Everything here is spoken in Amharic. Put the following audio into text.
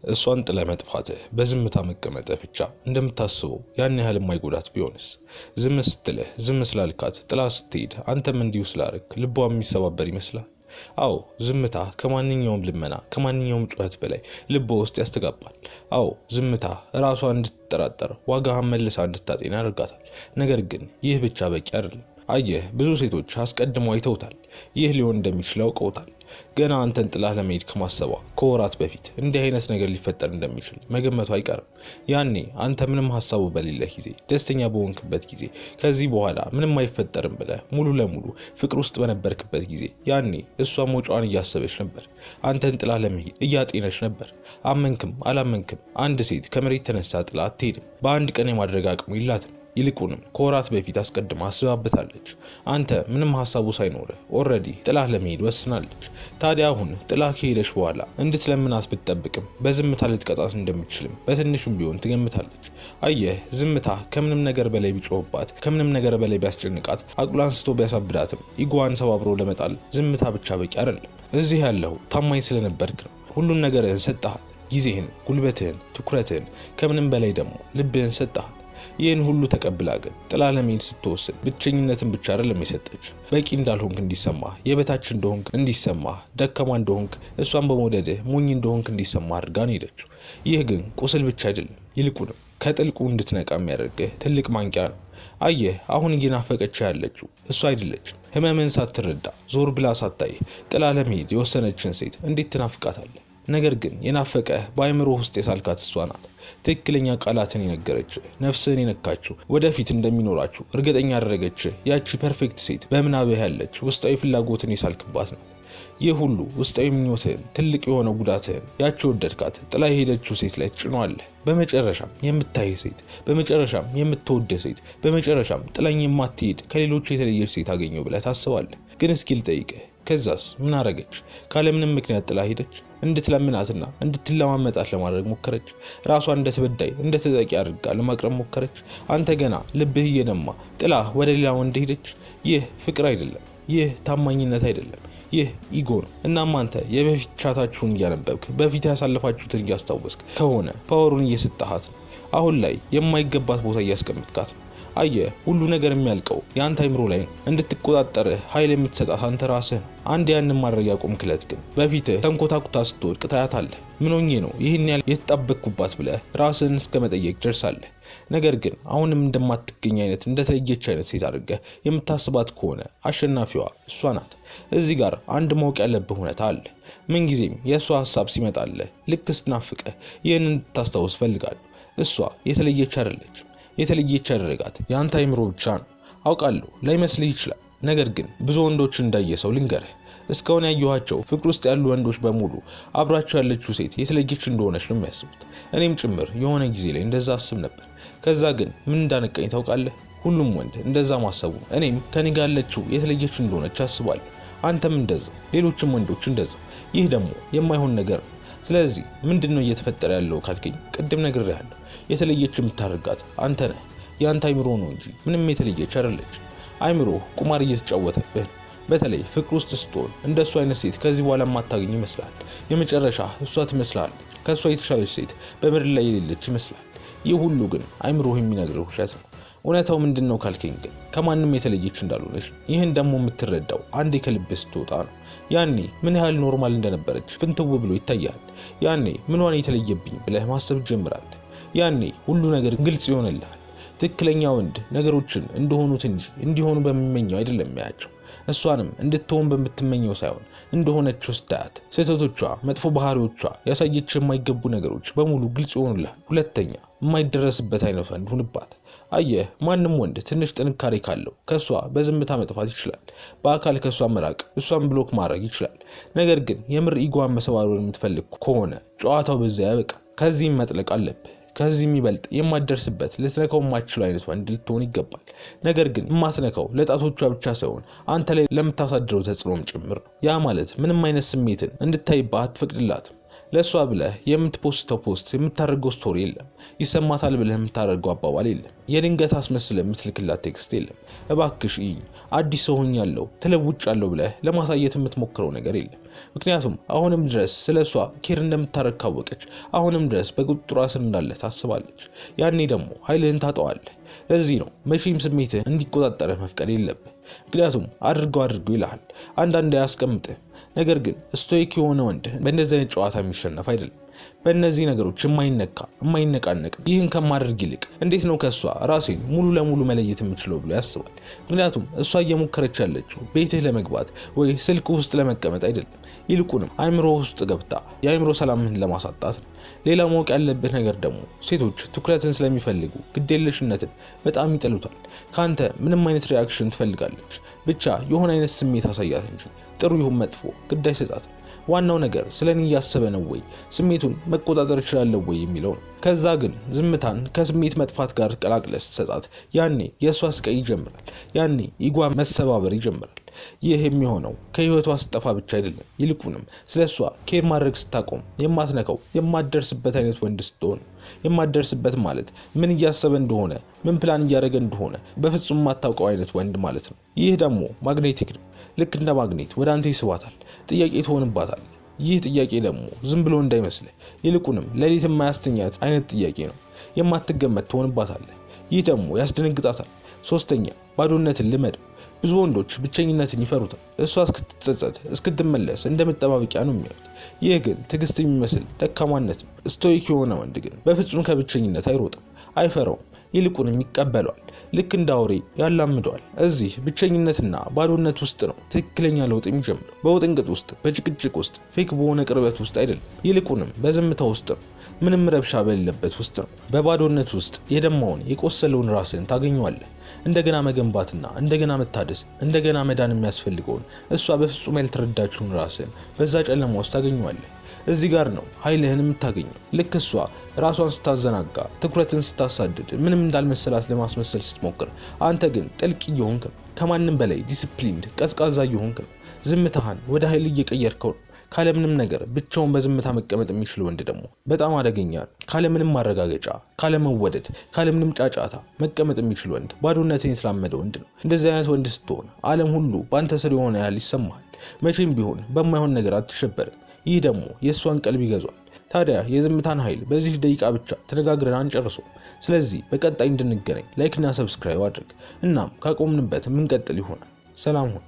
እሷን ጥለ መጥፋትህ በዝምታ መቀመጥህ ብቻ እንደምታስበው ያን ያህል የማይጎዳት ቢሆንስ? ዝም ስትልህ ዝም ስላልካት ጥላ ስትሄድ አንተም እንዲሁ ስላረክ ልቧ የሚሰባበር ይመስላል? አዎ ዝምታ ከማንኛውም ልመና ከማንኛውም ጩኸት በላይ ልቧ ውስጥ ያስተጋባል። አዎ ዝምታ ራሷን እንድትጠራጠር ዋጋህን መልሳ እንድታጤን ያደርጋታል። ነገር ግን ይህ ብቻ በቂ አይደለም። አየህ ብዙ ሴቶች አስቀድመው አይተውታል። ይህ ሊሆን እንደሚችል አውቀውታል። ገና አንተን ጥላ ለመሄድ ከማሰቧ ከወራት በፊት እንዲህ አይነት ነገር ሊፈጠር እንደሚችል መገመቱ አይቀርም። ያኔ አንተ ምንም ሐሳቡ በሌለህ ጊዜ ደስተኛ በሆንክበት ጊዜ ከዚህ በኋላ ምንም አይፈጠርም ብለህ ሙሉ ለሙሉ ፍቅር ውስጥ በነበርክበት ጊዜ ያኔ እሷ መውጫዋን እያሰበች ነበር። አንተን ጥላ ለመሄድ እያጤነች ነበር። አመንክም አላመንክም አንድ ሴት ከመሬት ተነሳ ጥላ አትሄድም። በአንድ ቀን የማድረግ አቅሙ የላትም። ይልቁንም ከወራት በፊት አስቀድማ አስባበታለች። አንተ ምንም ሐሳቡ ሳይኖርህ ኦሬዲ ጥላህ ለመሄድ ወስናለች። ታዲያ አሁን ጥላህ ከሄደች በኋላ እንድትለምናት ብትጠብቅም በዝምታ ልትቀጣት እንደምትችልም በትንሹም ቢሆን ትገምታለች። አየህ ዝምታ ከምንም ነገር በላይ ቢጮህባት ከምንም ነገር በላይ ቢያስጨንቃት አቅሏን ስቶ ቢያሳብዳትም ኢጓን ሰባብሮ ለመጣል ዝምታ ብቻ በቂ አይደለም። እዚህ ያለው ታማኝ ስለነበርክ ነው። ሁሉም ነገርህን ሰጣሃት። ጊዜህን፣ ጉልበትህን፣ ትኩረትህን ከምንም በላይ ደግሞ ልብህን ሰጣሃት። ይህን ሁሉ ተቀብላ ግን ጥላ ለመሄድ ስትወስን ብቸኝነትን ብቻ አይደለም የሰጠች። በቂ እንዳልሆንክ እንዲሰማህ፣ የበታች እንደሆንክ እንዲሰማህ፣ ደካማ እንደሆንክ እሷን በመውደድህ ሞኝ እንደሆንክ እንዲሰማህ አድርጋ ነው ሄደችው። ይህ ግን ቁስል ብቻ አይደለም፣ ይልቁንም ከጥልቁ እንድትነቃ የሚያደርግህ ትልቅ ማንቂያ ነው። አየህ አሁን እየናፈቀች ያለችው እሷ አይደለችም። ህመምን ሳትረዳ ዞር ብላ ሳታይህ ጥላ ለመሄድ የወሰነችን ሴት እንዴት ትናፍቃታለህ? ነገር ግን የናፈቀህ በአእምሮ ውስጥ የሳልካት እሷ ናት። ትክክለኛ ቃላትን የነገረች፣ ነፍስህን የነካችው፣ ወደፊት እንደሚኖራችሁ እርግጠኛ ያደረገች ያቺ ፐርፌክት ሴት በምናብህ ያለች ውስጣዊ ፍላጎትን የሳልክባት ናት። ይህ ሁሉ ውስጣዊ ምኞትህን፣ ትልቅ የሆነ ጉዳትህን ያቺ ወደድካት ጥላ የሄደችው ሴት ላይ ትጭኗለህ። በመጨረሻም የምታይ ሴት፣ በመጨረሻም የምትወድ ሴት፣ በመጨረሻም ጥላኝ የማትሄድ ከሌሎች የተለየች ሴት አገኘው ብለህ ታስባለህ። ግን እስኪ ልጠይቅህ፣ ከዛስ ምን አረገች? ካለምንም ምክንያት ጥላ ሄደች? እንድትለምናትና እንድትለማመጣት ለማድረግ ሞከረች። ራሷን እንደተበዳይ እንደተጠቂ አድርጋ ለማቅረብ ሞከረች። አንተ ገና ልብህ እየደማ ጥላ ወደ ሌላ ወንድ ሄደች። ይህ ፍቅር አይደለም። ይህ ታማኝነት አይደለም። ይህ ኢጎ ነው። እናም አንተ የበፊት ቻታችሁን እያነበብክ በፊት ያሳለፋችሁትን እያስታወስክ ከሆነ ፓወሩን እየሰጣሃት ነው። አሁን ላይ የማይገባት ቦታ እያስቀምጥካት ነው። አየህ ሁሉ ነገር የሚያልቀው የአንተ አይምሮ ላይ ነው። እንድትቆጣጠርህ ኃይል የምትሰጣት አንተ ራስህ ነው። አንድ ያንን ማድረግ ያቆምክለት ግን በፊትህ ተንኮታኩታ ስትወድቅ ታያታለህ። ምን ሆኜ ነው ይህን ያህል የተጣበቅኩባት ብለህ ራስህን እስከ መጠየቅ ደርሳለህ። ነገር ግን አሁንም እንደማትገኝ አይነት እንደተለየች አይነት ሴት አድርገህ የምታስባት ከሆነ አሸናፊዋ እሷ ናት። እዚህ ጋር አንድ ማወቅ ያለብህ እውነታ አለ። ምንጊዜም የእሷ ሀሳብ ሲመጣልህ ልክ ስትናፍቅህ ይህንን እንድታስታውስ ፈልጋለሁ። እሷ የተለየች አይደለችም። የተለየች ያደረጋት የአንተ አይምሮ ብቻ ነው። አውቃለሁ ላይመስልህ ይችላል። ነገር ግን ብዙ ወንዶች እንዳየሰው ልንገርህ፣ እስካሁን ያየኋቸው ፍቅር ውስጥ ያሉ ወንዶች በሙሉ አብራቸው ያለችው ሴት የተለየች እንደሆነች ነው የሚያስቡት። እኔም ጭምር የሆነ ጊዜ ላይ እንደዛ አስብ ነበር። ከዛ ግን ምን እንዳነቀኝ ታውቃለህ? ሁሉም ወንድ እንደዛ ማሰቡ እኔም ከኔ ጋር ያለችው የተለየች እንደሆነች አስባለሁ። አንተም እንደዛው፣ ሌሎችም ወንዶች እንደዛው። ይህ ደግሞ የማይሆን ነገር ነው። ስለዚህ ምንድነው እየተፈጠረ ያለው ካልከኝ ቅድም ነግሬሃለሁ። የተለየች የምታደርጋት አንተ ነህ። ያንተ አይምሮ ነው እንጂ ምንም የተለየች አይደለች። አይምሮ ቁማር እየተጫወተብህ። በተለይ ፍቅር ውስጥ ስትሆን እንደሱ አይነት ሴት ከዚህ በኋላ ማታገኝ ይመስላል። የመጨረሻ እሷ ትመስላለች። ከሷ የተሻለች ሴት በምድር ላይ የሌለች ይመስላል። ይህ ሁሉ ግን አይምሮህ የሚነግርህ ውሸት ነው። እውነታው ምንድነው ካልከኝ ግን ከማንም የተለየች እንዳልሆነች። ይህን ደግሞ የምትረዳው አንዴ ከልብህ ስትወጣ ነው። ያኔ ምን ያህል ኖርማል እንደነበረች ፍንትው ብሎ ይታያል። ያኔ ምንዋን የተለየብኝ ብለህ ማሰብ ጀምራለህ። ያኔ ሁሉ ነገር ግልጽ ይሆንልሃል። ትክክለኛ ወንድ ነገሮችን እንደሆኑት እንጂ እንዲሆኑ በሚመኘው አይደለም ያያቸው። እሷንም እንድትሆን በምትመኘው ሳይሆን እንደሆነችው ስታያት ስህተቶቿ፣ መጥፎ ባህሪዎቿ፣ ያሳየችው የማይገቡ ነገሮች በሙሉ ግልጽ ይሆኑልሃል። ሁለተኛ የማይደረስበት አይነት ወንድ ሁንባት። አየህ ማንም ወንድ ትንሽ ጥንካሬ ካለው ከሷ በዝምታ መጥፋት ይችላል። በአካል ከሷ መራቅ፣ እሷን ብሎክ ማድረግ ይችላል። ነገር ግን የምር ኢጓን መሰባበር የምትፈልግ ከሆነ ጨዋታው በዛ ያበቃ። ከዚህም መጥለቅ አለብህ። ከዚህ የሚበልጥ የማትደርስበት ልትነካው የማትችለው አይነት ወንድ ልትሆን ይገባል። ነገር ግን የማትነካው ለጣቶቿ ብቻ ሳይሆን አንተ ላይ ለምታሳድረው ተጽዕኖም ጭምር ነው። ያ ማለት ምንም አይነት ስሜትን እንድታይባት አትፈቅድላትም። ለሷ ብለህ የምትፖስተው ፖስት፣ የምታደርገው ስቶሪ የለም። ይሰማታል ብለህ የምታደርገው አባባል የለም። የድንገት አስመስለህ የምትልክላት ቴክስት የለም። እባክሽ አዲስ ሰው ሆኛለሁ ተለውጫለሁ ብለህ ለማሳየት የምትሞክረው ነገር የለም። ምክንያቱም አሁንም ድረስ ስለሷ ኬር እንደምታረግ ካወቀች አሁንም ድረስ በቁጥጥሯ ስር እንዳለ ታስባለች። ያኔ ደግሞ ኃይልህን ታጠዋለህ። ለዚህ ነው መቼም ስሜትህ እንዲቆጣጠርህ መፍቀድ የለብህ። ምክንያቱም አድርገው ይልሃል፣ አንዳንዴ አያስቀምጥህም። ነገር ግን ስቶይክ የሆነ ወንድ በእንደዚህ አይነት ጨዋታ የሚሸነፍ አይደለም። በእነዚህ ነገሮች የማይነቃነቅ ይህን ከማድረግ ይልቅ እንዴት ነው ከሷ ራሴን ሙሉ ለሙሉ መለየት የምችለው ብሎ ያስባል። ምክንያቱም እሷ እየሞከረች ያለችው ቤትህ ለመግባት ወይ ስልክ ውስጥ ለመቀመጥ አይደለም። ይልቁንም አእምሮ ውስጥ ገብታ የአእምሮ ሰላምን ለማሳጣት ነው። ሌላ ማወቅ ያለብህ ነገር ደግሞ ሴቶች ትኩረትን ስለሚፈልጉ ግዴለሽነትን በጣም ይጠሉታል። ካንተ ምንም አይነት ሪአክሽን ትፈልጋለች። ብቻ የሆነ አይነት ስሜት አሳያት እንጂ ጥሩ ይሁን መጥፎ ግድ አይሰጣትም። ዋናው ነገር ስለኔ እያሰበ ነው ወይ፣ ስሜቱን መቆጣጠር ይችላል ወይ የሚለው ነው። ከዛ ግን ዝምታን ከስሜት መጥፋት ጋር ቀላቅለህ ስትሰጣት ያኔ የእሷ ስቃይ ይጀምራል። ያኔ ኢጓ መሰባበር ይጀምራል። ይህ የሚሆነው ከህይወቷ ስጠፋ ብቻ አይደለም። ይልቁንም ስለሷ ኬር ማድረግ ስታቆም፣ የማትነካው የማትደርስበት አይነት ወንድ ስትሆን፣ የማትደርስበት ማለት ምን እያሰበ እንደሆነ ምን ፕላን እያደረገ እንደሆነ በፍጹም የማታውቀው አይነት ወንድ ማለት ነው። ይህ ደግሞ ማግኔቲክ ነው። ልክ እንደ ማግኔት ወደ አንተ ይስባታል። ጥያቄ ትሆንባታል። ይህ ጥያቄ ደግሞ ዝም ብሎ እንዳይመስልህ፣ ይልቁንም ሌሊት የማያስተኛት አይነት ጥያቄ ነው። የማትገመት ትሆንባታለህ። ይህ ደግሞ ያስደነግጣታል። ሶስተኛ ባዶነትን ልመድ። ብዙ ወንዶች ብቸኝነትን ይፈሩታል። እሷ እስክትጸጸት እስክትመለስ እንደ መጠባበቂያ ነው የሚያዩት። ይህ ግን ትዕግስት የሚመስል ደካማነት ነው። ስቶይክ የሆነ ወንድ ግን በፍጹም ከብቸኝነት አይሮጥም፣ አይፈራውም። ይልቁንም ይቀበለዋል። ልክ እንደ አውሬ ያላምደዋል። እዚህ ብቸኝነትና ባዶነት ውስጥ ነው ትክክለኛ ለውጥ የሚጀምረው። በውጥንቅጥ ውስጥ፣ በጭቅጭቅ ውስጥ፣ ፌክ በሆነ ቅርበት ውስጥ አይደለም። ይልቁንም በዝምታ ውስጥ ነው። ምንም ረብሻ በሌለበት ውስጥ ነው። በባዶነት ውስጥ የደማውን የቆሰለውን ራስን ታገኘዋለህ። እንደገና መገንባትና እንደገና መታደስ፣ እንደገና መዳን የሚያስፈልገውን እሷ በፍጹም ያልተረዳችውን ራስን በዛ ጨለማ ውስጥ ታገኘዋለህ። እዚህ ጋር ነው ኃይልህን የምታገኘው። ልክ እሷ ራሷን ስታዘናጋ፣ ትኩረትን ስታሳድድ፣ ምንም እንዳልመሰላት ለማስመሰል ስትሞክር፣ አንተ ግን ጥልቅ እየሆንክ ነው። ከማንም በላይ ዲሲፕሊንድ፣ ቀዝቃዛ እየሆንክ ነው። ዝምታህን ወደ ኃይል እየቀየርከው ነው። ካለምንም ነገር ብቻውን በዝምታ መቀመጥ የሚችል ወንድ ደግሞ በጣም አደገኛ ነው። ካለምንም ማረጋገጫ፣ ካለመወደድ፣ ካለምንም ጫጫታ መቀመጥ የሚችል ወንድ ባዶነትን የተላመደ ወንድ ነው። እንደዚህ አይነት ወንድ ስትሆን ዓለም ሁሉ በአንተ ስር የሆነ ያህል ይሰማሃል። መቼም ቢሆን በማይሆን ነገር አትሸበርም። ይህ ደግሞ የእሷን ቀልብ ይገዟል። ታዲያ የዝምታን ኃይል በዚህ ደቂቃ ብቻ ተነጋግረን አንጨርሰው። ስለዚህ በቀጣይ እንድንገናኝ ላይክና ሰብስክራይብ አድርግ። እናም ካቆምንበት የምንቀጥል ይሆናል። ሰላም ሁን።